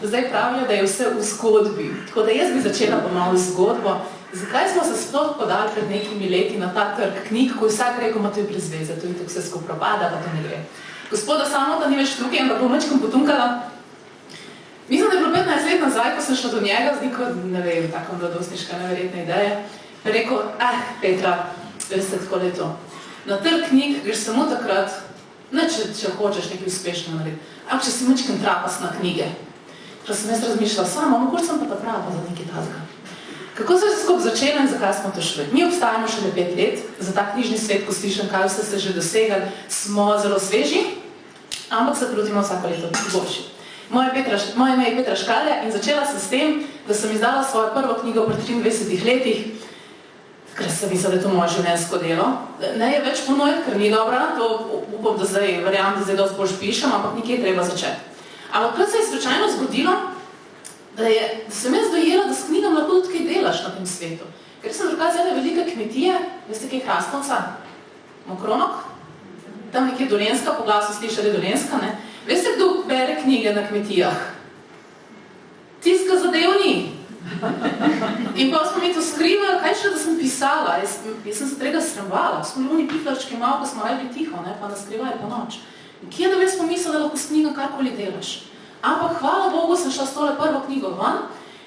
Zdaj pravijo, da je vse v zgodbi. Tako da jaz bi začela pa malo zgodbo. Zakaj smo se sploh podali pred nekimi leti na ta trg knjig, ko vsak rekel, ma to je brez veze, to je tako vse skupaj propada, pa to ne gre. Gospoda Samota ni več tukaj, ampak bom mačkom potunkala. Mislim, da je bilo 15 let nazaj, ko sem šla do njega, z neko, ne vem, tako mladostniška neverjetna ideja, rekel, Petra, veste, tako je to. Na trg knjig greš samo takrat, ne če hočeš nekaj uspešno narediti, ampak če si mačkem trapas na knjige. Ko sem jaz razmišljala sama, mogoče sem pa ta prava za nekaj tazga. Kako se je skupaj začelo in zakaj smo to šli? Mi obstajamo šele 5 let, za ta knjižni svet, ko slišam, kaj vse ste že dosegali, smo zelo sveži, ampak se trudimo vsako leto boljši. Moje ime je Petra Škalja in začela sem s tem, da sem izdala svojo prvo knjigo pri 23 letih, ker sem mislila, da je to moje življenjsko delo. Ne je več ponujiti, ker ni dobra, to upam, da zdaj verjamem, da zdaj dosti bolj pišem, ampak nekje treba začeti. Ampak kaj se je slučajno zgodilo, da sem jaz dojela, da s knjigam lahko tudi kaj delaš na tem svetu. Ker sem drugače ena velika kmetija, veste kaj Hrastovca? Mokronok? Tam nekje Dolenjska, po glasu slišali Dolenjska, ne? Veste, kdo bere knjige na kmetijah? Tiska zadev ni. In pa smo mi to skrivali, kaj še, da sem pisala. Jaz sem se tega sramvala. Smo ljubni piflarčki malo, ko smo rajali tiho, ne? Pa naskrivaj po noč. Kje da bi jaz pomislila, da lahko s knjigo karkoli delaš? Ampak hvala Bogu sem šla s tole prvo knjigo ven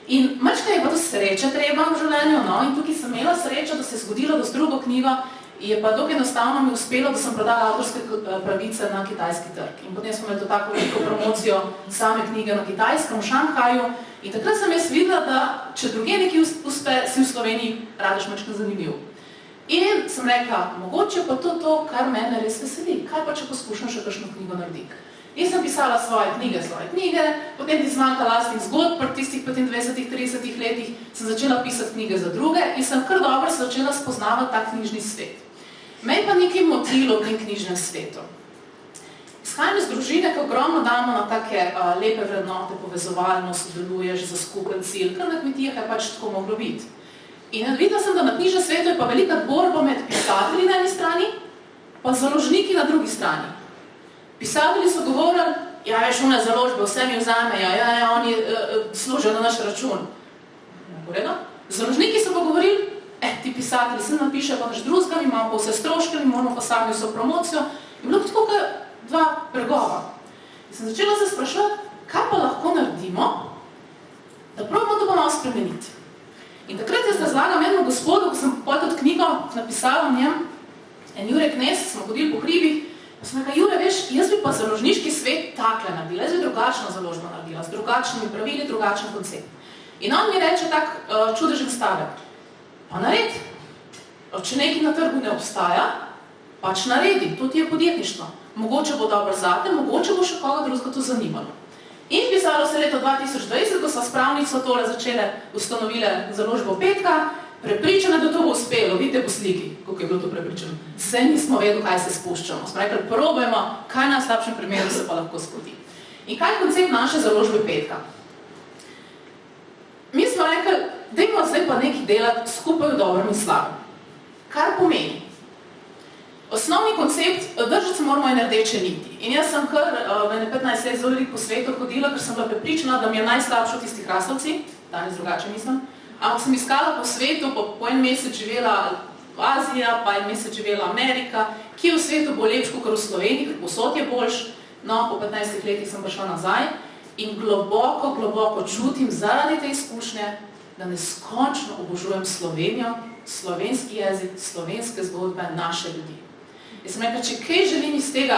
in mačka je pa to sreča treba v življenju, no, in tukaj sem imela srečo, da se je zgodilo, da s drugo knjigo je pa dokaj enostavno mi uspelo, da sem prodala avtorske pravice na kitajski trg. In potem smo imeli to tako veliko promocijo same knjige na Kitajskem, v Šanghaju in takrat sem jaz videla, da če druge nekaj uspe, si v Sloveniji radaš mačka zanimiv. In sem rekla, mogoče pa to, kar mene res veseli. Kaj pa, če poskušam še kakšno knjigo narediti? In sem pisala svoje knjige, potem ti zmanjka lastnih zgodb, pri tistih 25-30 letih sem začela pisati knjige za druge in sem kar dobro začela spoznavati ta knjižni svet. Me je pa nekaj motilo v tem knjižnem svetu. Izhajam iz družine, ko ogromno damo na take lepe vrednote, povezovalno sodeluješ za skupen cilj, kar na kmetijah je pač tako moglo biti. In videla sem, da na knjižnem svetu je pa velika borba med pisatelji na eni strani, pa založniki na drugi strani. Pisatelji so govorili, ja, veš, one založbe, vse mi vzamejo, oni služijo na naš račun. Uredno? Založniki so pa govorili, ti pisatelji se napišejo pa naš drugega, mi imamo pa vse stroške, mi moramo pa sami vso promocijo. In bilo tako kot dva pregova. In sem začela se spraševati, kaj pa lahko naredimo, da probamo to pa malo spremeniti. In takrat jaz razlagam enemu gospodu, ko sem potem tudi knjigo napisala v njem, en Jure Knez, smo hodili po hribih, pa sem rekla, Jure, veš, jaz bi pa založniški svet takle naredila, jaz bi drugačno založbo naredila, z drugačnimi pravili, drugačen koncept. In on mi reče tak čudežen stavek, pa naredi. Če nekaj na trgu ne obstaja, pač naredi, to ti je podjetništvo. Mogoče bo dobro zate, mogoče bo še koga drugega to zanimalo. In pisalo se leto 2020, ko so s pravnico tole začele, ustanovile založbo Petka, prepričane, da to bo uspelo, vidite po sliki, kako je bilo to prepričano. Vse nismo vedeli, kaj se spuščamo. Smo rekli, probajmo, kaj na slabšem primeru se pa lahko zgodi. In kaj je koncept naše založbe Petka? Mi smo rekli, dajmo zdaj pa nekaj delati skupaj v dobrem in slabem. Kar pomeni? Osnovni koncept, držati se moramo ene rdeče niti. In jaz sem kar v 15 let zelo veliko po svetu hodila, ker sem bila prepričana, da mi je najslabše v tistih Hrastovci, danes drugače mislim, ampak sem iskala po svetu, po en mesec živela Azija, pa en mesec živela Amerika, ki je v svetu bolj lepš kot v Sloveniji, ker posod je boljš, no, po 15 letih sem prišla nazaj in globoko čutim zaradi te izkušnje, da neskončno obožujem Slovenijo, slovenski jezik, slovenske zgodbe, naše ljudi. Jaz sem rekla, če kaj želim iz tega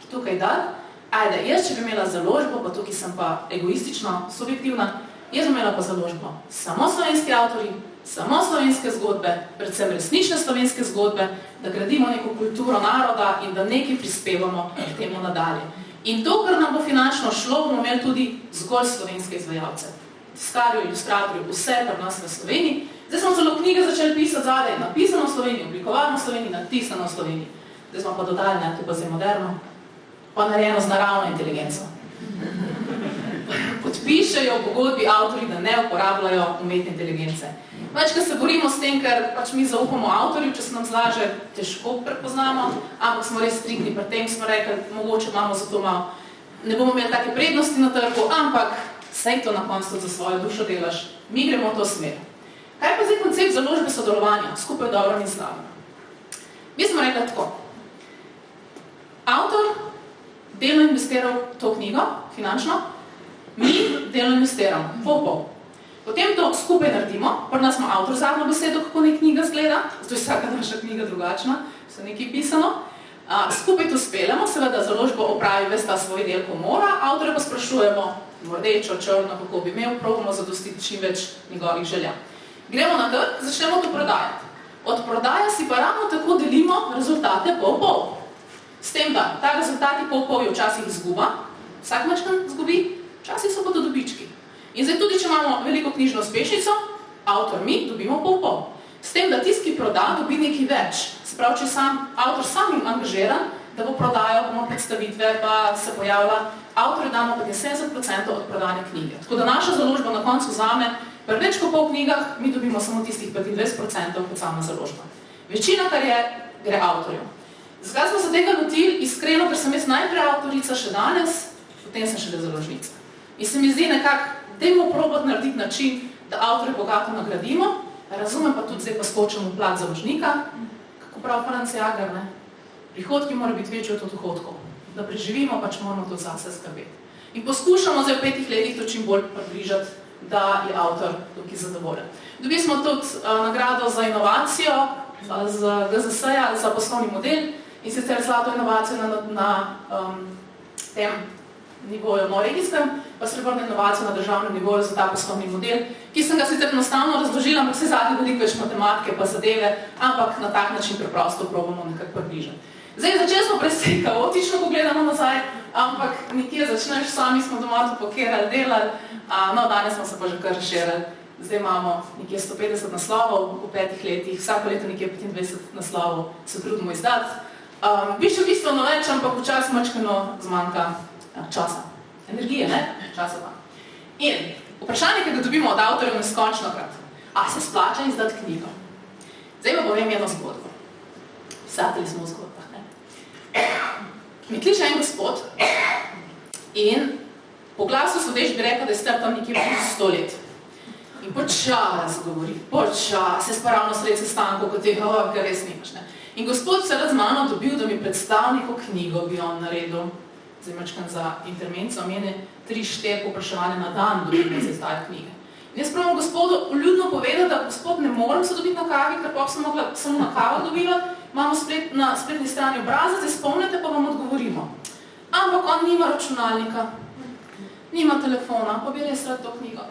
tukaj dati, ajde, jaz če bi imela založbo, pa tukaj sem pa egoistično, subjektivna, jaz bi imela pa založbo. Samo slovenski avtori, samo slovenske zgodbe, predvsem resnične slovenske zgodbe, da gradimo neko kulturo naroda in da nekaj prispevamo k temu nadalje. In to, kar nam bo finančno šlo, bomo imeli tudi zgolj slovenske izvajalce. Tiskarijo, ilustratorju, vse pa nas v Sloveniji. Zdaj smo celo knjige začeli pisati zadaj, napisano v Sloveniji, oblikovano v Sloveniji, natisano v Sloveniji. Zdaj smo pa dodali, ne, to je pa zdaj moderno, pa narejeno z naravno inteligenco. Podpišejo v pogodbi avtorji, da ne uporabljajo umetne inteligence. Večkrat se borimo s tem, ker pač mi zaupamo avtorju, če se nam zlaže, težko prepoznamo, ampak smo res striktni pri tem, smo rekli, mogoče imamo zato malo, ne bomo imeli take prednosti na trgu, ampak Sej to na koncu za svojo dušo delaš, mi gremo v to smer. Kaj pa zdaj koncept založbe sodelovanja, skupaj dobro in slabo? Mi smo rekli tako. Avtor delno investiral to knjigo, finančno, mi delno investiramo, pol. Potem to skupaj naredimo, pri nas ima avtor zadnjo besedo, kako naj knjiga zgleda, zato je vsaka naša knjiga drugačna, vse nekaj pisano. Skupaj to speljamo, seveda založbo opravi ves ta svoj del, ko mora, avtorja pa sprašujemo, rdečo, črno, kako bi imel, probamo zadostiti čim več njegovih želja. Gremo na trg, začnemo to prodajati. Od prodaje si pa ravno tako delimo rezultate pol. S tem, da ta rezultati pol je včasih izguba, vsak mačkan izgubi, včasih so pa to dobički. In zdaj tudi, če imamo veliko knjižno uspešnico, avtor mi dobimo pol. S tem, da tisti, ki proda, dobi nekaj več. Se pravi, če avtor sam je angažiran, da bo prodajal, bomo predstavitve, pa se pojavlja, avtorju damo pa 70% od prodane knjige. Tako da naša založba na koncu vzame pri več kot pol knjigah, mi dobimo samo tistih 25% kot sama založba. Večina, kar je, gre avtorju. Zakaj smo se tega lotili? Iskreno, ker sem jaz najprej avtorica še danes, potem sem šele založnica. In se mi zdi nekako, dajmo probati narediti način, da avtorje bogato nagradimo, razumem pa tudi zdaj pa skočimo v plat založnika, kako prav Franc Jager, ne? Prihodki mora biti večji od dohodkov. Da preživimo, pač moramo to zase skrbeti. In poskušamo zdaj v 5 letih to čim bolj približati, da je avtor tukaj zadovoljen. Dobili smo tudi nagrado za inovacijo z GZS-ja za poslovni model in sicer zlato inovacijo na tem nivoju regijskem, pa srebrno inovacijo na državnem nivoju za ta poslovni model, ki sem ga sicer enostavno razložila, ampak se zadnji veliko več matematike pa zadeve, ampak na tak način preprosto probamo nekako približati. Zdaj, začeli smo precej kaotično, ko gledamo nazaj, ampak nekje začneš, sami smo doma to pokirali, delali, no, danes smo se pa že kar razširili. Zdaj imamo nekje 150 naslovov v 5 letih, vsako leto nekje 25 naslovov se trudimo izdati. Bi še bistveno več, ampak včasih mačkano zmanjka časa. Energije, ne? Časa pa. In vprašanje, ki ga dobimo od avtorjev neskončnokrat, a se splača izdati knjigo? Zdaj pa povem jedno zgodbo. Pisatelji smo v zgodbah, ne? Mi kliče en gospod in po glasu sodeč bi rekel, da je star tam nekje 100 let. In počas govori, se sparavno sred sestankov, kot tega, ga res nimaš, ne? In gospod se z mano dobil, da mi predstav neko knjigo bi on naredil, zdaj mačkam za intermenco, mene 3-4 popraševanja na dan dobim za izdajo knjige. In jaz pravim gospodu vljudno povedati, da gospod ne morem se dobiti na kavi, ker pa sem mogla samo na kavo dobila, imamo na spletni strani obrazac, spomnite pa vam odgovorimo. Ampak on nima računalnika, nima telefona, pa bi res rad to knjigo.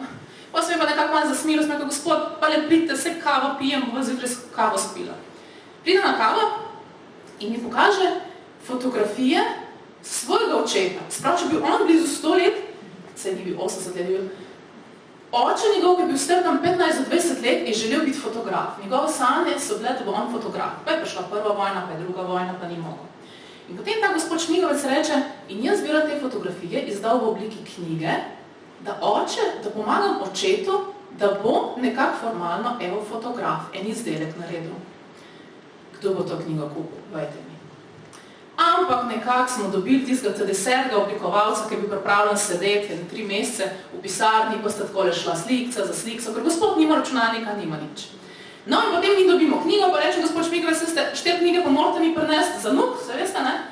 Pa sem pa nekako malo zasmilo, sem rekel, gospod, pa le pridite, se kavo pijem, bo zjutraj kavo spila. Pride na kavo in mi pokaže fotografije svojega očeta. Sprav, če bi on blizu 100 let, se ni bil 80 let bil, oče njegov, ki je bil star tam 15-20 let, je želel biti fotograf. Njegove sanje so bile, da bo on fotograf. Pa je prišla prva vojna, pa je druga vojna, pa ni mogel. In potem ta gospod Šmigovec reče, in jaz bi rad te fotografije izdal v obliki knjige, da pomagam očetu, da bo nekako formalno evo fotograf, en izdelek naredil. Kdo bo to knjigo kupil? Vajte mi. Ampak nekako smo dobili tistega 10. oblikovalca, ki je bil pripravljen sedeti 3 mesece v pisarni, pa sta takole šla slikca za slikco, ker gospod nima računalnika, nima nič. No in potem mi dobimo knjigo, pa reče, gospod Šmigovec, ste 4 knjige, pa morate mi prinesti za nuk, se veste, ne?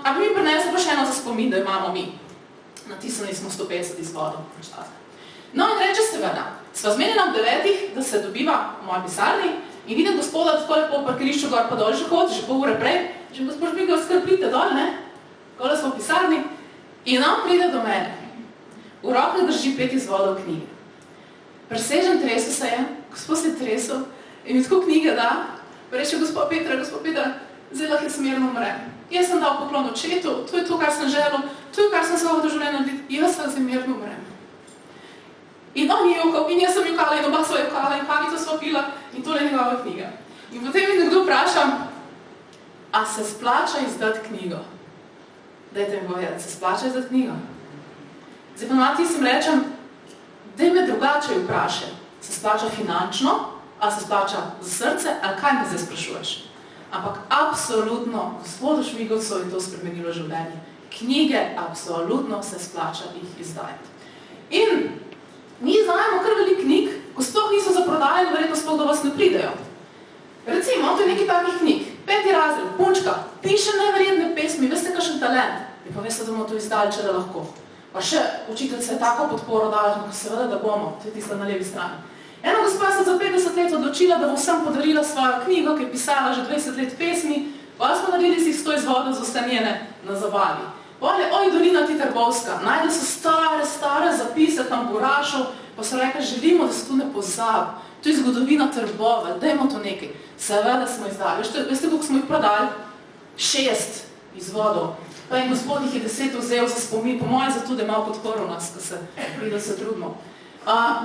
A bi mi prinesli pa še eno za spomin, da imamo mi. Natisnili smo 150 izvodov. No in reče seveda, sva zmenjena ob 9, da se dobiva v moji pisarni in vidim gospoda tako lepo v parkirišču gor pa dol že hodi, že pol ure prej, že gospod Šmigovec, kar pridite dol, ne? Takole smo v pisarni in on pride do mene. V rokah drži 5 izvodov knjige. Presežen tresel se je, gospod se je tresel in mi tako knjige da, pa reče, gospod Petra, zdaj lahko jaz mirno umrem. Jaz sem dal poklon očetu, to je to, kar sem želel, to je, kar sem svojo doživljenje narediti, jaz sem zdaj mirno umrem. In on je jokal, in jaz sem jokala, in oba sva jokala, in kavico sva pila, in tole je njegova knjiga. In potem mi nekdo vpraša, a se splača izdati knjigo? Dajte mi povedati, se splača izdati knjigo? Zdaj pa na tistem rečem, daj me drugače vprašaj, se splača finančno, a se splača za srce, ali kaj me zdaj sprašuješ? Ampak absolutno, gospodu Šmigovcu je to spremenilo življenje. Knjige absolutno se splača jih izdajati. In mi izdajamo kar veliko knjig, ko sploh niso za prodajo, verjetno sploh do vas ne pridejo. Recimo, to je nekaj takih knjig. 5. razred, punčka, piše neverjetne pesmi, veste, kakšen talent. In pa veste, da bomo to izdali, če da lahko. Pa še učiteljica je tako podporo dala, seveda, da bomo, to je tista na levi strani. Ena gospa se za 50 let odločila, da bo vsem podarila svojo knjigo, ki je pisala že 20 let pesmi, pa smo naredili si 100 izvodov za vse njene na zabavi. Pole, oj, dolina Titerbovska, najde so stare zapise tamburašov, pa so rekli, želimo, da se tu ne pozabi. To je zgodovina Trbove, dajmo to nekaj. Seveda smo izdali. Veste, koliko smo jih prodali? 6 izvodov. Pa en gospod jih je 10 vzel za spomin, po mojem zato, da je malo podporil nas, ko se videl se trudimo.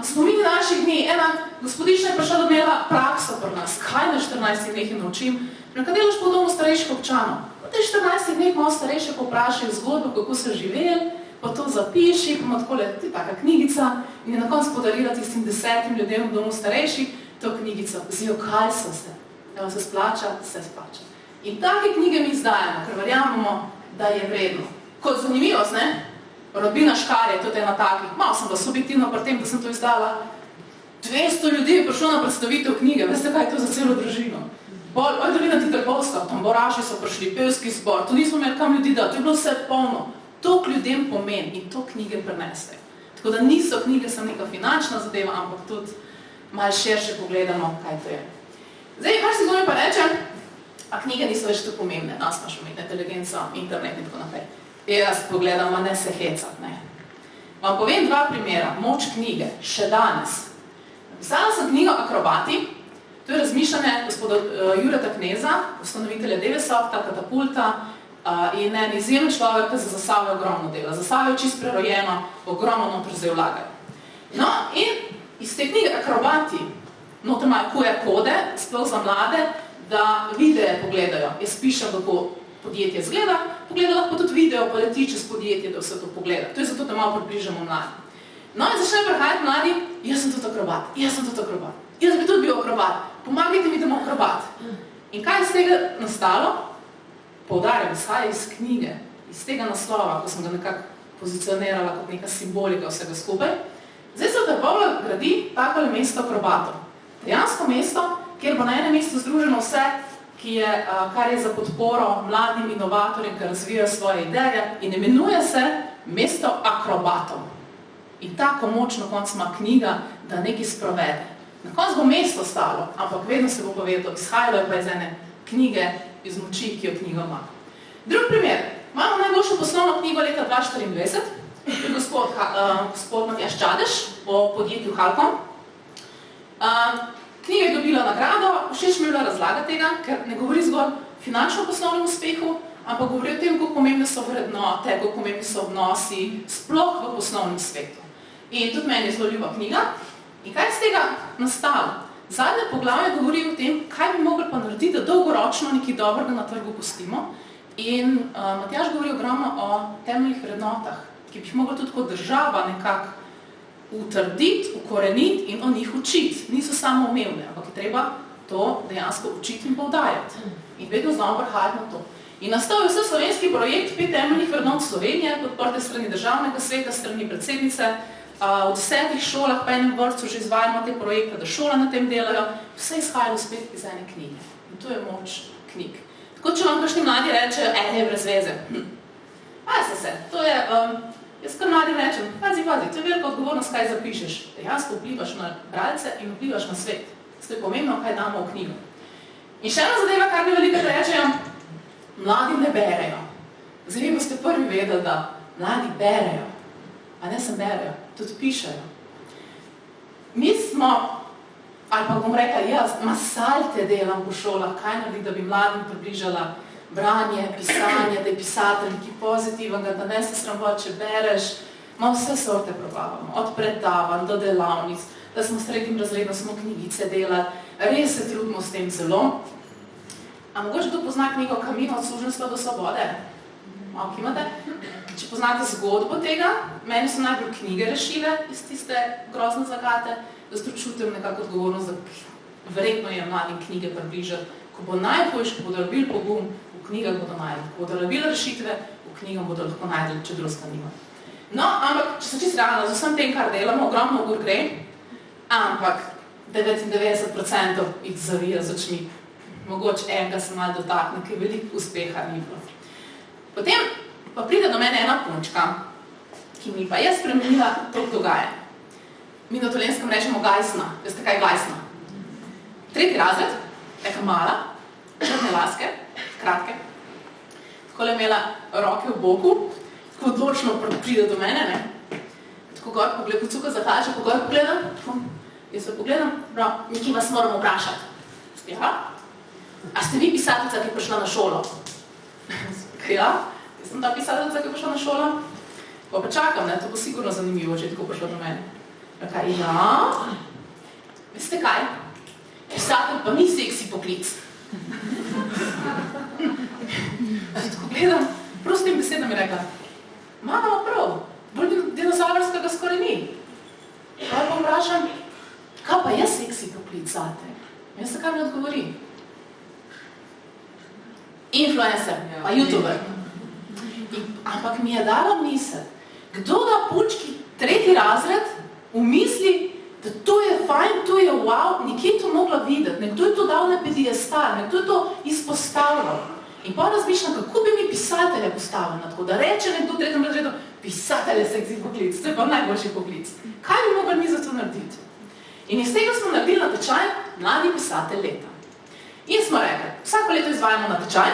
Spomini naših dni. Ena gospodična je prišla, da imela prakso pri nas. Kaj na 14 dneh jim naučim? Nekaj delaš po domu starejših občanov. Po teh 14 dneh malo starejše poprašajo zgodbo, kako so živeli, pa to zapiši, pa ima takole, to je taka knjigica in je na koncu podarila tistim 10 ljudem v domu starejših to knjigico. Zjokaj so se. Da se splača, se splača. In take knjige mi izdajamo, ker verjamemo, da je vredno. Kot zanimivost, ne? Rodbina Škarje, tudi ena takih. Malo sem bila subjektivna pri tem, da sem to izdala. 200 ljudi je prišlo na predstavitev knjige. Veste, kaj je to za celo družino? Oj, dolina Titerbovska, tamburaši so prišli, pevski zbor, to nismo imeli kam ljudi dati, to je bilo vse polno. To ljudem pomeni in to knjige prenesejo. Tako da niso knjige samo neka finančna zadeva, ampak tudi malo širše pogledamo, kaj to je. Zdaj, mar si zgodaj pa reče, a knjige niso več tako pomembne, nas imaš umetna inteligenca, internet in tako naprej. Jaz pogledam, a ne se hecat, ne. Vam povem 2 primera, moč knjige, še danes. Napisala sem knjigo Akrobati, to je razmišljanje gospoda Jureta Kneza, ustanovitelja Devesofta, Katapulta in en izjemen človek, ki za Zasavje ogromno dela. Zasavje je čisto prerojeno, ogromno noter zdaj vlagajo. No, in iz te knjige Akrobati, noter imajo QR kode, sploh za mlade, da videe pogledajo. Jaz pišem, kako podjetje zgleda, pogleda lahko tudi video, pa leti čez podjetje, da vse to pogleda. To je zato, da malo približamo mladi. No in začnejo prihajati mladi, jaz sem tudi akrobat, jaz bi tudi bil akrobat, pomagajte mi, da bom akrobat. In kaj je iz tega nastalo? Poudarjam, izhaja iz knjige, iz tega naslova, ko sem ga nekako pozicionirala kot neka simbolika vsega skupaj. Zdaj se v Trbovljah gradi takole mesto akrobatov. Dejansko mesto, kjer bo na enem mestu združeno vse, kar je za podporo mladim inovatorjem, ki razvijajo svoje ideje in imenuje se mesto akrobatov. In tako močno konc ima knjiga, da nekaj sprovede. Na konc bo mesto stalo, ampak vedno se bo povedal, izhajalo je pa iz ene knjige, iz moči, ki jo knjiga ima. Drug primer. Imamo najboljšo poslovno knjigo leta 2024, to je gospod Matjaž Čadež o podjetju Halkom. Knjiga je dobila nagrado, všeč mi je bila razlaga tega, ker ne govori zgolj finančno poslovnem uspehu, ampak govori o tem, kako pomembne so vrednote, kako pomembni so odnosi, sploh v poslovnem svetu. In tudi meni je zelo ljuba knjiga. In kaj je z tega nastalo? Zadnje poglavje govori o tem, kaj bi mogli pa narediti, da dolgoročno nekaj dobrega na trgu pustimo. In Matjaž govori ogromno o temeljnih vrednotah, ki bi jih mogli tudi kot država nekako utrditi, ukoreniti in o njih učiti. Niso samo umevne, ampak je treba to dejansko učiti in poudarjati. In vedno znamo prihajati na to. In nastal je vse slovenski projekt 5 temeljnih vrednot Slovenije, podprte strani državnega sveta, strani predsednice. V 10 šolah pa enem vrtcu že izvajamo te projekte, da šola na tem delajo. Vse izhajalo spet iz ene knjige. In to je moč knjig. Tako, če vam kakšni mladi rečejo, je brez veze. Pazite se, to je, jaz kar mladi rečem, pazi, to je velika odgovornost, kaj zapišeš. Dejansko vplivaš na bralce in vplivaš na svet. Zato je pomembno, kaj damo v knjigo. In še ena zadeva, kar mi veliko rečejo, mladi ne berejo. Zdaj vi boste prvi vedeli, da mladi berejo, a ne sem berejo, tudi pišejo. Mi smo, ali pa bom rekla jaz, masalte delam po šolah, kaj narediti, da bi mladim približala branje, pisanje, da je pisatelj nekaj pozitivnega, da ne se sramovat, če bereš. Vse sorte probavamo, od predavanj do delavnic, da smo s 3. razredom smo knjigice delali, res se trudimo s tem zelo. A mogoče to pozna knjigo Kamino od suženjstva do svobode? Malo kimate? Če poznate zgodbo tega, meni so najbolj knjige rešile iz tiste grozne zagate, da zato čutim nekako odgovornost, da verjetno je mladim knjige približati. Ko bo najboljš, ko bodo rabili pogum, v knjigah bodo najdli. Ko bodo rabili rešitve, v knjigah bodo lahko najdli, če drugega nima. No, ampak, če se čisto realno, z vsem tem, kar delamo, ogromno ur gre, ampak 99% jih zavija z očmi. Mogoče enega se malo dotakne, ker veliko uspeha ni bilo. Potem pa pride do mene ena punčka, ki mi pa je spremenila to dogajanje. Mi na Dolenjskem rečemo gajsna. Veste, kaj je gajsna? 3. razred, neka mala, črne laske, kratke. Tako je imela roke v boku, tako odločno pride do mene, ne? Tako gor pogled, pocuka zahače, ko gor pogledam, jaz se pogledam, prav, nekaj vas moramo vprašati. Ja? A ste vi pisateljica, ki je prišla na šolo? Ja, jaz sem ta pisateljica, ki je prišla na šolo. Pa čakam, ne, to bo sigurno zanimivo, če je tako prišla do mene. Kaj, ja, veste kaj? Pisatelj pa ni seksi poklic. Tako gledam, prostim besedam je rekla, imamo prav, bolj dinozavrskega skoraj ni. Pa pa vprašam, kaj pa je seksi poklic zate? Veste, kaj mi odgovori? Influencer, pa youtuber. Ampak mi je dala misel, kdo da punčki 3. razred v misli, da to je fajn, to je wow, nekje je to mogla videti, nekdo je to dal na piedestal, nekdo je to izpostavljal. In pa razmišljam, kako bi mi pisatelje postavili na tako, da reče nekdo v 3. razredu, pisatelj je seksi poklic, to je pa najboljši poklic. Kaj bi mogli mi za to narediti? In iz tega smo naredili natečaj Mladi pisatelj leta. In smo rekli, vsako leto izvajamo natečaj,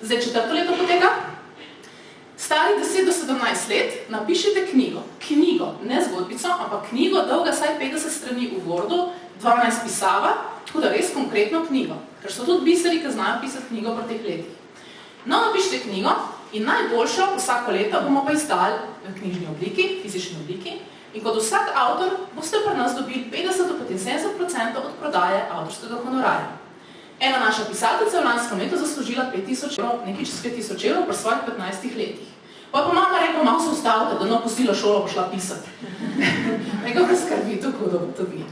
zdaj 4. leto poteka, stari 10 do 17 let, napišite knjigo, ne zgodbico, ampak knjigo, dolga saj 50 strani v Wordu, 12 pisava, tako da res konkretno knjigo, ker so tudi biseri, ki znajo pisati knjigo v teh letih. No, napišite knjigo in najboljšo vsako leto bomo pa izdali v knjižni obliki, fizični obliki, in kot vsak avtor boste pri nas dobili 50 do 75% od prodaje avtorskega honorarja. Ena naša pisateljica v lanskem letu zaslužila 5000 evrov, nekaj čez 5000 evrov pri svojih 15 letih. Pa mama rekla, malo se ustavite, da no pustila šolo, pa šla pisati. Rekla, da skrbi, tako da dobi.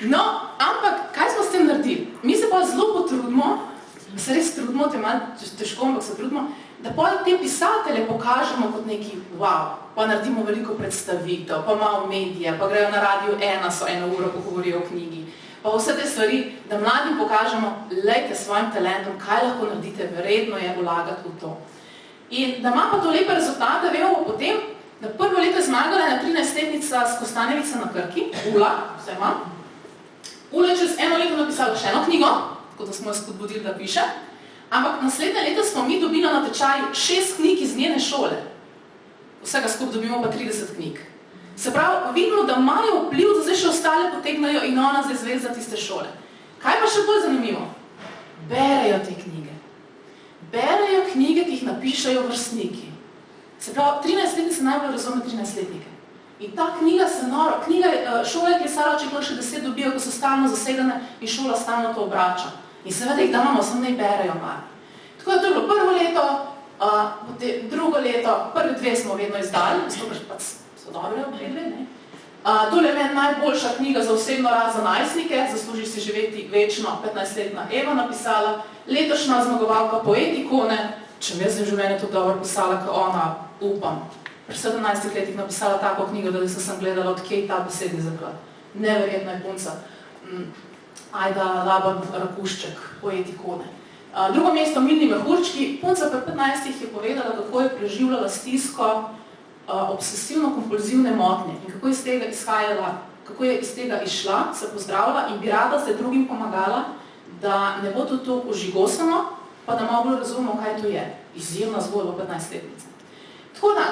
No, ampak, kaj smo s tem naredili? Mi se pa zelo potrudimo, se res trudimo, te malo težko, ampak se trudimo, da pa te pisatelje pokažemo kot neki wow, pa naredimo veliko predstavitev, pa malo medije, pa grejo na Radio 1, so 1 uro, ko govorijo o knjigi. Pa vse te stvari, da mladim pokažemo, lejte svojim talentom, kaj lahko naredite, vredno je vlagati v to. In da ima pa to lepe rezultate, vemo potem, da prvo leto je zmagala ena 13-letnica s Kostanjevica na Krki, Ula, vse ima. Ula je čez 1 leto napisala še eno knjigo, tako da smo jo spodbudili, da piše, ampak naslednje leto smo mi dobili na tečaju 6 knjig iz njene šole. Vsega skupaj dobimo pa 30 knjig. Se pravi, vidimo, da imajo vpliv, da zdaj še ostale potegnajo in ona zdaj zvez za tiste šole. Kaj pa še bolj zanimivo? Berejo te knjige. Berejo knjige, ki jih napišajo vrstniki. Se pravi, 13-letnice najbolj razume 13-letnike. In ta knjiga se noro, šole Klesaroček lahko še 10 dobijo, ko so stalno zasedene in šola stalno to obrača. In seveda jih damo, samo ne berejo mali. Tako da to je bilo prvo leto, drugo leto, prvi 2 smo vedno izdali, zato pač so dobre obredve, ne? Tole je meni najboljša knjiga za osebno rast za najstnike, zaslužiš si živeti večno, 15-letna Eva napisala, letošnja zmagovalka Poetikone, če mi jaz v življenju to dobro pisala, kot ona, upam. Pri 17 letih napisala tako knjigo, da sem gledala, odkje je ta besedni zaklad. Neverjetna je punca. Ajda Laban Rakušček, Poetikone. Drugo mesto, Milni mehurčki. Punca pri 15 je povedala, kako je preživljala stisko obsesivno-kompulzivne motnje in kako je iz tega izhajala, kako je iz tega išla, se pozdravila in bi rada se drugim pomagala, da ne bo to ožigosano, pa da malo bolj razumemo, kaj to je. Izjemna zgodba 15-letnice. Tako da,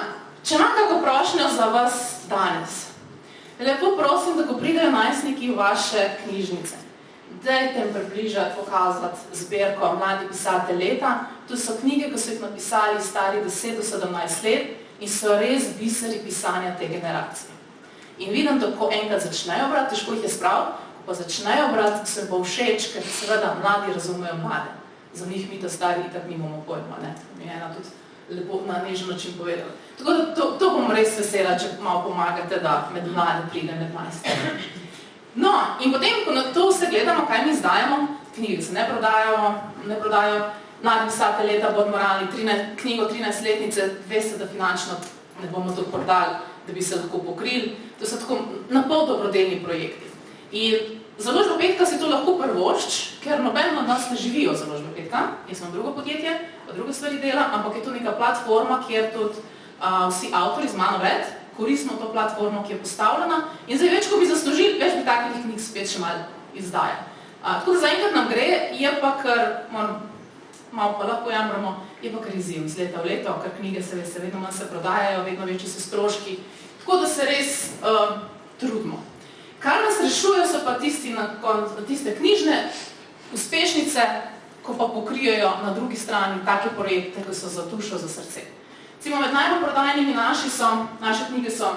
če imam kako prošnjo za vas danes, lepo prosim, da ko pridejo najstniki v vaše knjižnice, dajte jim približati, pokazati zbirko Mladi pisatelj leta. To so knjige, ko so jih napisali stari 10 do 17 let, in so res biseri pisanja te generacije. In vidim, da ko enkrat začnejo brati, težko jih je spraviti, ko pa začnejo brati, se bo všeč, ker seveda mladi razumejo mlade. Za njih mi to stari itak nimamo pojma, ne? Mi je ena tudi lepo na nežen način povedala. Tako da to bom res vesela, če malo pomagate, da med mlade pride med najstniki. No, in potem, ko na to vse gledamo, kaj mi izdajamo, knjige se ne prodajo, Mladi pisatelj leta, bod moralni, knjigo 13-letnice, veste, da finančno ne bomo to prodali, da bi se lahko pokrili. To so tako napol dobrodelni projekti. In Založba Petka si to lahko prvošč, ker noben od nas ne živijo Založba Petka. Jaz imam drugo podjetje, pa druge stvari delam, ampak je to neka platforma, kjer tudi vsi avtori z mano vred koristimo to platformo, ki je postavljena. In zdaj več, ko bi zaslužili, več bi takih knjig spet še malo izdaja. Tako da zaenkrat nam gre, je pa kar, malo pa lahko jamramo, je pa kar izziv iz leta v leto, ker knjige se vedno manj se prodajajo, vedno večji so stroški, tako da se res trudimo. Kar nas rešujejo so pa tiste knjižne uspešnice, ko pa pokrijejo na drugi strani take projekte, ki so za dušo, za srce. Recimo med najbolj prodajnimi naše knjige so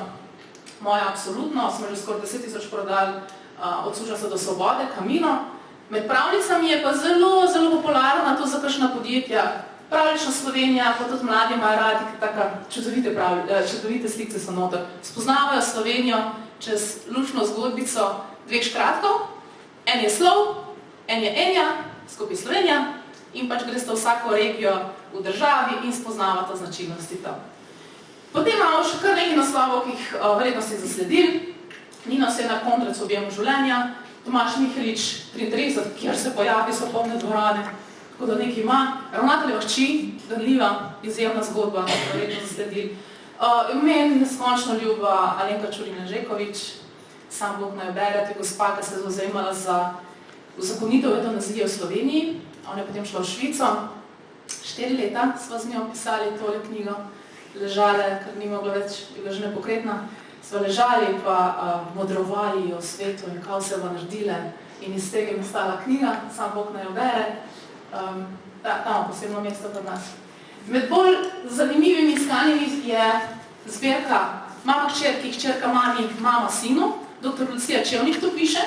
moja absolutno, smo že skoraj 10 000 prodali, Od suženjstva do svobode, Camino. Med pravljicami je pa zelo, zelo popularna to za kakšna podjetja. Pravljična Slovenija, pa tudi mladi imajo radi, taka čudovite slikce so noter. Spoznavajo Slovenijo čez luštno zgodbico dveh škratkov. En je slov, en je Enja, skupaj Slovenija, in pač greste vsako regijo v državi in spoznavate značilnosti tam. Potem imamo še kar nekaj naslovov, ki jih verjetno ste zasledili. Nina se je na Kondrac objemu življenja, Tomaž Mihrič 33, kjer se pojavi so polne dvorane, tako da nekaj ima. Ravnateljeva hči, Danljiva, izjemna zgodba, verjetno zasledili. Meni neskončno ljuba Alenka Čurina-Žekovič, Sam Bog naj bere, to je gospa, ki se je zavzemala za uzakonitev evtanazije v Sloveniji. Ona je potem šla v Švico. 4 leta sva z njo pisali tole knjigo, ležale, ker ni mogla več, bila že nepokretna. Sva ležali pa modrovali o svetu in kaj se bo naredile in iz tega je nastala knjiga, Sam Bog naj jo bere. Tam posebno mesto pri nas. Med bolj zanimivimi iskanjami je zbirka Mama hčerki, hčerka mami, mama sinu, dr. Lucija Čevnik to piše.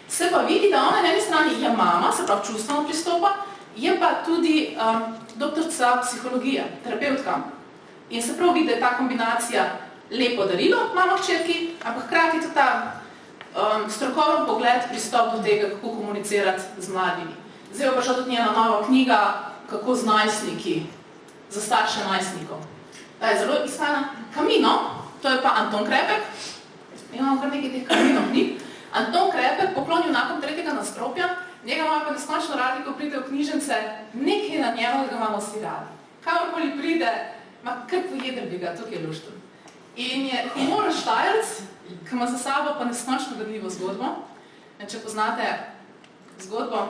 Se pa vidi, da ona na eni strani je mama, se pravi čustveno pristopa, je pa tudi doktorica psihologije, terapeutka. In se prav vidi, da je ta kombinacija lepo darilo mama hčerki, ampak hkrati tudi ta strokoven pogled, pristop do tega, kako komunicirati z mladimi. Zdaj je pa šla tudi njena nova knjiga, kako z najstniki, za starše najstnikov. Ta je zelo iskana. Camino, to je pa Anton Krepek. Imamo kar nekaj teh Camino knjig. Anton Krepek, Poklon junakom tretjega nadstropja, njega imamo pa neskončno radi, ko pride v knjižnice, nekaj na njemu, da ga imamo vsi radi. Kamorkoli pride, kar pojeder bi ga, tukaj je lušten. In je humoren Štajerc, ki ima za sabo pa neskončno gadljivo zgodbo. Če poznate zgodbo,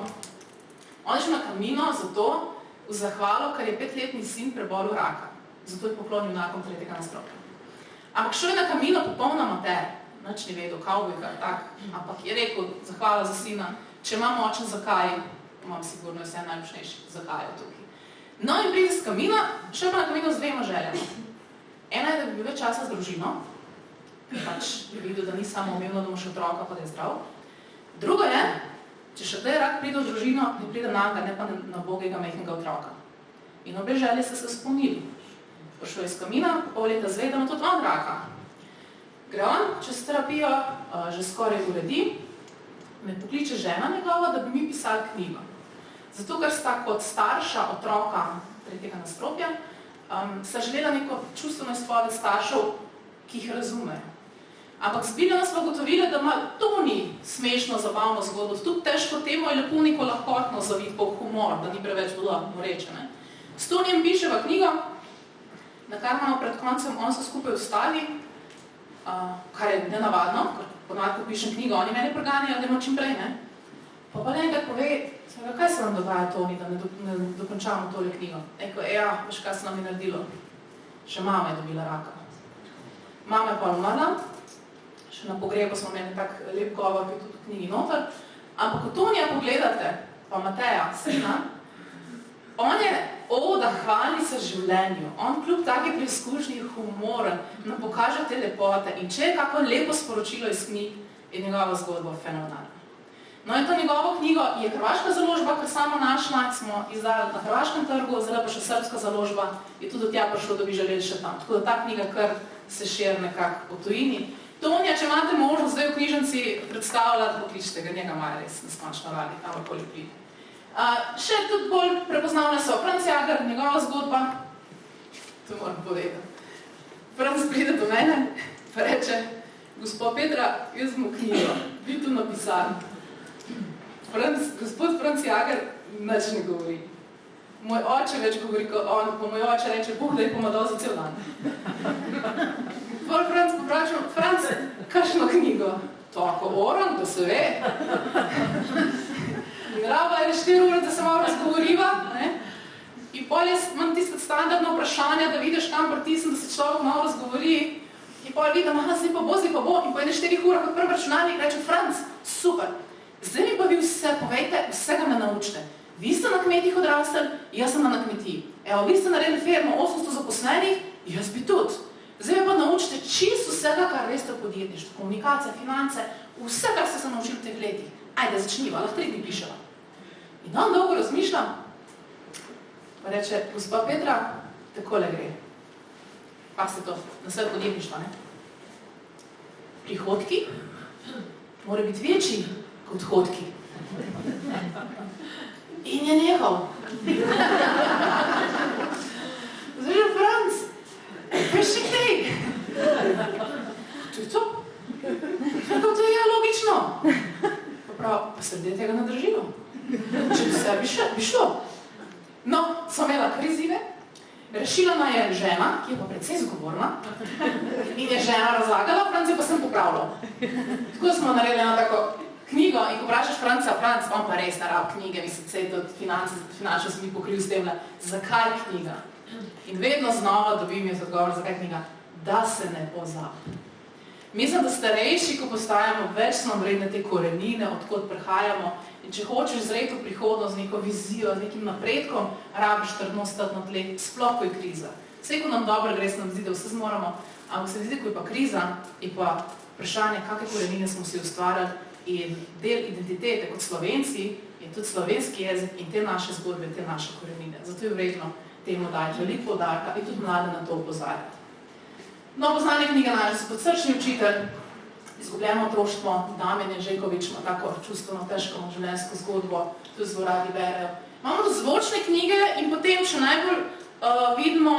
on je šel na Camino zato, v zahvalo, ker je 5-letni sin prebolel raka. Zato je poklon junakom tretjega nadstropja. Ampak šel je na Camino popolna amater. Nič ni vedel, kavbojka, tak. Ampak je rekel, zahvala za sina, če imam močen zakaj, imam sigurno vse najmočnejši zakaj tukaj. No in pride z Camina, šel pa na Camino z 2 željama. Ena je, da bi bil več časa z družino, pač bi videl, da ni samo umevno, da imaš otroka, pa da je zdrav. Drugo je, če še da je rak pride v družino, ne pride naga, ne pa na bogega majhnega otroka. In obe želje so se spolnili. Pošel je z Camina, pol leta zve, da ima tudi on raka. Gre on čez terapijo, že skoraj uredi, me pokliče žena njegova, da bi mi pisali knjigo. Zato, ker sta kot starša otroka tretjega nadstropja, sta želela neko čustveno izpoved staršev, ki jih razumejo. Ampak zbiljeno smo ugotovili, da ima to ni smešno, zabavno zgodbo. Tudi težko temu je lepo neko lahkotno zavit po humor, da ni preveč bilo moreče. S Tonijem piševa knjigo, na kar imamo pred koncem, on se skupaj ustavi, kar je nenavadno, ker ponavadi, ko pišem knjigo, oni mene preganjajo, da ima čim prej, ne? Pa enkrat pove, kaj se vam dogaja, Toni, da ne dokončamo tole knjigo? Eko, veš, kaj se nam je naredilo? Še mama je dobila raka. Mama je pa umrla, še na pogrebu smo imeli tak lep govor, ki je tudi v knjigi noter, ampak ko Tonija pogledate, pa Mateja, sina, on je oda hvalnica življenju. On kljub taki preizkušnji humoren nam pokaže te lepote in če je kako lepo sporočilo iz knjig, je njegova zgodba fenomenalna. No in to njegovo knjigo je hrvaška založba, ki samo našla, smo izdali na hrvaškem trgu, zdaj pa še srbska založba, je tudi tja prišlo, da bi želeli še tam. Tako da ta knjiga kar se širi nekako po tujini. Tonija, če imate možnost zdaj v knjižnici predstavljati, pokličite ga, njega imajo res neskončno radi, kamorkoli pride. Še tudi bolj prepoznavne so Franc Jager, njegova zgodba, to moram povedati. Franc pride do mene, pa reče, gospod Petra, jaz sem v knjigo, vi tu napisali. Gospod Franc Jager nič ne govori. Moj oče več govori, ko on, pa moj oče reče, Bog, da je pomadal za cel dan. Pol Franc poprašam, Franc, kakšno knjigo? Tako oran, to se ve. Raba je 4 ure, da se malo razgovoriva. Ne? In pol jaz imam tiste standardne vprašanja, da vidiš, kam pritisnem, da se človek malo razgovori. In pol vidim, zdaj pa bo. In po 4 urah kot prvi računalnik reče, Franc, super, zdaj mi pa vi vse povejte, vsega me naučite. Vi ste na kmetih odrastel, jaz sem na kmetiji. Evo, vi ste naredili firmo 800 zaposlenih, jaz bi tudi. Zdaj me pa naučite čisto vsega, kar veste o podjetništvu, komunikacija, finance, vse, kar ste se naučili v teh letih. Ajde, začniva, lahko 3 dni piševa. In on dolgo razmišljam, pa reče, gospa Petra, takole gre. Pa ste to, na sve podjetništva, ne? Prihodki mora biti večji kot odhodki. In je nehal. Zdaj, Franc, veš še kaj? To je to. Kako to je logično? Pa sredi tega ne držimo. Če bi vse bi šlo. No, sem imela krizive, rešila je žena, ki je pa precej zgovorna, in je žena razlagala, Franc je pa sem popravljal. Tako smo naredili eno tako knjigo in ko vprašaš Franca, Franc, on pa res narab knjige, mislim, sej tudi finančno sem mi pokril s temle, zakaj knjiga? In vedno znova dobim jaz odgovor, zakaj knjiga? Da se ne pozabi. Mislim, da starejši, ko postajamo, več smo vredne te korenine, odkot prihajamo, in če hočeš zreti v prihodnost z neko vizijo, z nekim napredkom, rabiš trdno stati na tleh, sploh ko je kriza. Vse, ko nam dobro gre, se nam zdi, da vse zmoramo, ampak se zdi, ko je pa kriza, je pa vprašanje, kakve korenine smo si ustvarjali, in del identitete kot Slovenci je tudi slovenski jezik in te naše zgodbe, te naše korenine. Zato je vredno temu dati veliko poudarka in tudi mlade na to opozarjati. No, poznane knjige naše so Podsrčni učitelj, Izgubljeno otroštvo, Damjan Ježekovič ima tako čustveno težko življenjsko zgodbo, tudi zelo radi berejo. Imamo tudi zvočne knjige in potem še najbolj vidimo,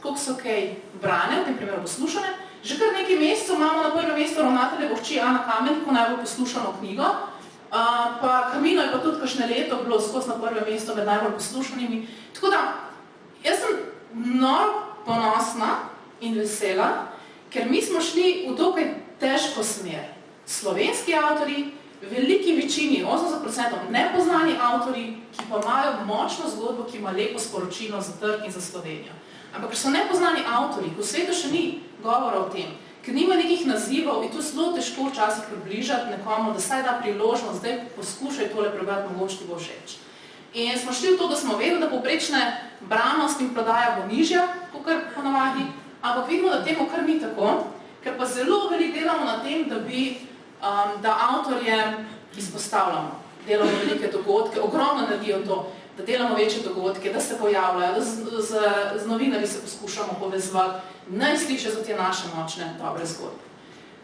koliko so kaj brane, v tem primeru poslušane. Že kar nekaj mesecev imamo na prvem mestu ravnateljevo hči Ana Kamen, ko najbolj poslušano knjigo. Pa Kamino je pa tudi kakšne leto bilo skozi na prvem mestu med najbolj poslušanimi. Tako da, jaz sem noro ponosna in vesela, ker mi smo šli v dokaj težko smer. Slovenski avtori, v veliki večini, 80% nepoznani avtori, ki pa imajo močno zgodbo, ki ima lepo sporočilo za trg in za Slovenijo. Ampak, ker so nepoznani avtori, ko v svetu še ni govora o tem, ker nima nekih nazivov in to zelo težko včasih približati nekomu, da saj da priložnost, zdaj poskušaj tole prebrati, mogoče ti bo všeč. In smo šli v to, da smo vedeli, da povprečne branost in prodaja bo nižja, kakor ponavadi, ampak vidimo, da temu kar ni tako, ker pa zelo veliko delamo na tem, da avtorje izpostavljamo. Delamo velike dogodke, ogromno naredijo to, da delamo večje dogodke, da se pojavljajo, da z novinarji se poskušamo povezovati, naj slišijo za te naše močne, dobre zgodbe.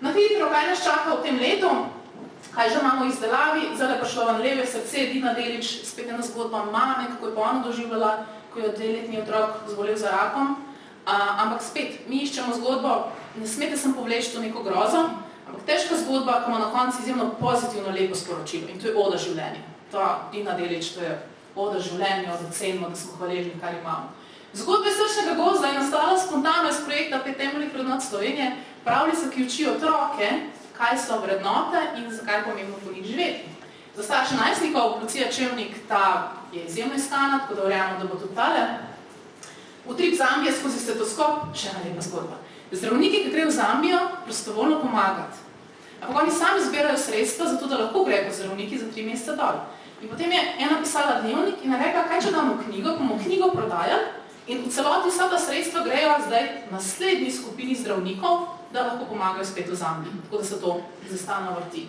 Na hitro, kaj nas čaka v tem letu, kaj že imamo v izdelavi, zdaj je prišlo van Leve srce, Dina Delič, spet ena zgodba mame, kako je pa ona doživljala, ko je 2-letni otrok zbolel za rakom. Ampak spet, mi iščemo zgodbo, ne smete sem povleči to neko grozo, ampak težka zgodba, ko ima na koncu izjemno pozitivno lepo sporočilo in to je oda življenja. Ta Dina Delič, to je oda življenja, da cenimo, da smo hvaležni, kar imamo. Zgodba Srčnega gozda je nastala spontano iz projekta 5 temeljnih vrednot Slovenije, pravljice, ki učijo otroke, kaj so vrednote in zakaj je pomembno po njih živeti. Za starše najstnikov, Lucija Čevnik, ta je izjemno iskana, tako da verjamemo, da bo tudi tale. Utrip Zambije skozi stetoskop, še ena lepa zgodba. Zdravniki, ki grejo v Zambijo, prostovoljno pomagati. Ampak oni sami zbirajo sredstva, zato da lahko grejo kot zdravniki za 3 mesece dol. In potem je ena pisala dnevnik in je rekla, kaj če damo knjigo, bomo knjigo prodajali in v celoti vsa ta sredstva grejo zdaj naslednji skupini zdravnikov, da lahko pomagajo spet v Zambiji. Tako da se to zastalno vrti.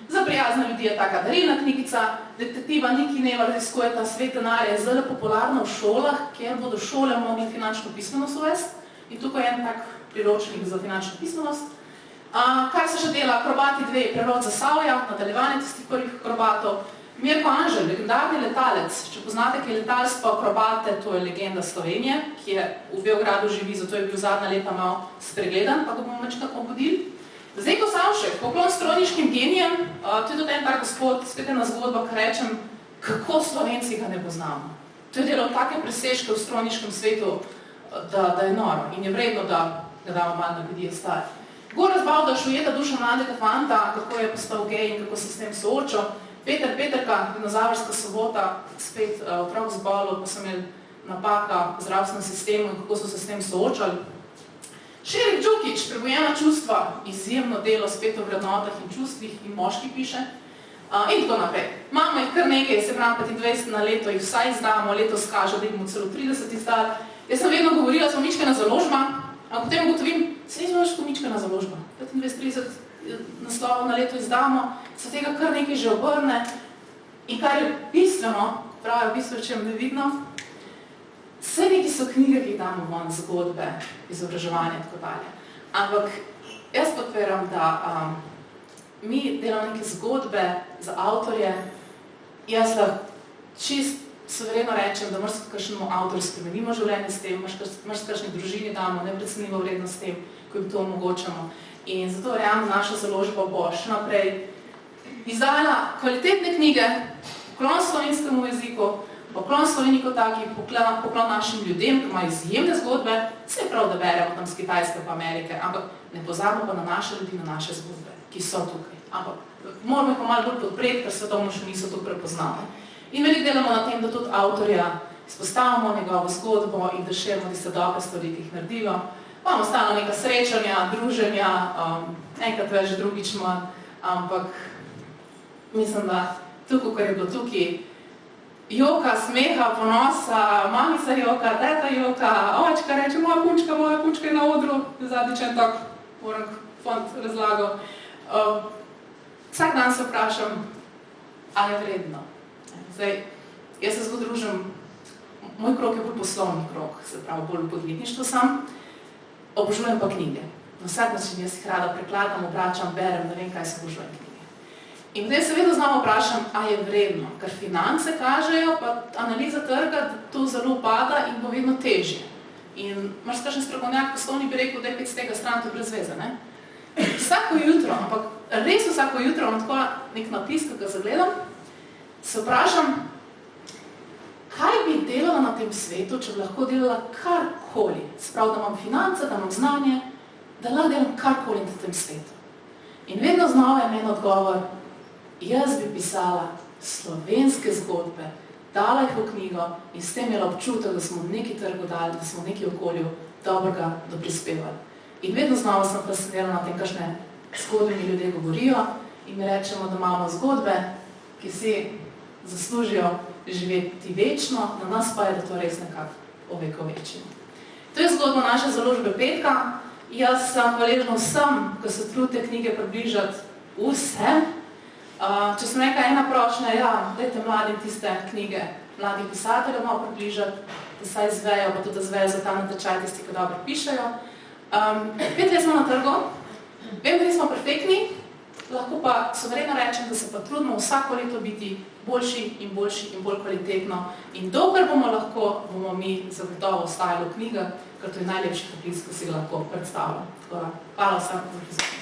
Za prijazne ljudi je taka darilna knjigica, detektiva Niki Neva raziskuje ta svet denarja, je zelo popularna v šolah, kjer bodo šole mogli finančno pismenost uvesti. In tukaj je en tak priročnik za finančno pismenost. Kar se še dela, Akrobati 2, prerod Zasavja, nadaljevanje tistih prvih akrobatov. Mirko Anželj, legendarni letalec, če poznate, ki je letalstvo akrobate, to je legenda Slovenije, ki je v Beogradu živi, zato je bil zadnja leta malo spregledan, pa ga bomo večkrat obudili. Zdenko Savšek, poklon strojniškim genijem, to je tudi en tak gospod, spet ena zgodba, ki rečem, kako Slovenci ga ne poznamo. To je delal take presežke v strojniškem svetu, da je noro in je vredno, da ga damo malo narediti stari. Gorazd Bavdaš, ujeta duša mladega fanta, kako je postal gej in kako se s tem soočil. Peterka, dinozavrska sobota, spet otrok z bolo, pa so imeli napaka v zdravstvenem sistemu in kako so se s tem soočali. Šerik Džukić, prebujena čustva, izjemno delo spet o vrednotah in čustvih in moški piše. In tako naprej. Imamo jih kar nekaj, se pravi 25 na leto, jih vsaj izdamo, letos kaže, da jih bomo celo 30 izdali. Jaz sem vedno govorila, smo mičkena založba, a potem ugotovim, se nismo več mičkena založba. 25-30 naslovov na leto izdamo, se tega kar nekaj že obrne. In kar je bistveno, pravijo bistveno, če ne vidno, vse neki so knjige, ki jih damo ven, zgodbe, izobraževanje in tako dalje. Ampak jaz podpiram, da mi delamo neke zgodbe za avtorje. Jaz lahko čist suvereno rečem, da moraš kakšnemu avtorju spremenimo življenje s tem, moraš kakšni družini damo neprecenljivo vrednost s tem, ko jim to omogočamo. In zato verjamem, da naša založba bo še naprej izdala kvalitetne knjige, poklon slovenskemu jeziku, poklon Sloveniji kot taki, poklon našim ljudem, ki imajo izjemne zgodbe, vse je prav, da beremo tam z Kitajske pa Amerike, ampak ne pozabimo pa na naše ljudi, na naše zgodbe, ki so tukaj. Ampak moramo jih pa malo bolj podpreti, ker svetovno še niso to prepoznali. In veliko delamo na tem, da tudi avtorja izpostavimo njegovo zgodbo in da širimo tiste dobre stvari, ki jih naredimo. Imamo stalno neka srečanja, druženja, enkrat več, drugič manj, ampak mislim, da tukaj, kar je bilo tukaj, joka, smeha, ponosa, mamica joka, teta joka, očka reče, moja punčka je na odru, zadnjič en tak, moram font razlagal. Vsak dan se vprašam, ali je vredno. Zdaj, jaz se zelo družim, moj krog je bolj poslovni krog, se pravi, bolj v podjetništvu sam, obožujem pa knjige. Na vsak način jaz jih rada prekladam, obračam, berem, ne vem, kaj se obožujem knjige. In potem se vedno znamo vprašam, a je vredno, ker finance kažejo, pa analiza trga, da to zelo upada in bo vedno težje. In imaš kakšen strokovnjak poslovni bi rekel, da je 5 z tega stran, to je brez veze, ne? Vsako jutro, ampak res vsako jutro imam tako nek napis, ko ga zagledam, se vprašam, kaj bi delala na tem svetu, če bi lahko delala karkoli. Sprav, da imam finance, da imam znanje, da lahko delam karkoli na tem svetu. In vedno znova je meni odgovor, jaz bi pisala slovenske zgodbe, dala jih v knjigo in s tem imela občutek, da smo v neki trgu dali, da smo v neki okolju dobrega doprispevali. In vedno znova sem fascinirana na tem, kakšne zgodbe mi ljudje govorijo in mi rečemo, da imamo zgodbe, ki si zaslužijo živeti večno, na nas pa je, da to res nekako ovekovečimo. To je zgodba naše založbe Petka. Jaz sem hvaležna vsem, ko se trudite knjige približati vsem. Če sem rekla ena prošnja, ja, dajte mladim tiste knjige, mladih pisateljev malo približati, da saj zvejo, pa tudi zvejo za ta natečaj tisti, ki dobro pišejo. 5 let smo na trgu, vem, da nismo perfektni, lahko pa suvereno rečem, da se pa trudimo vsako leto biti boljši in bolj kvalitetno. In dokler bomo lahko, bomo mi zagotovo ostajali v knjigah, ker to je najlepši poklic, ki si ga lahko predstavljamo. Hvala vsem za pozornost.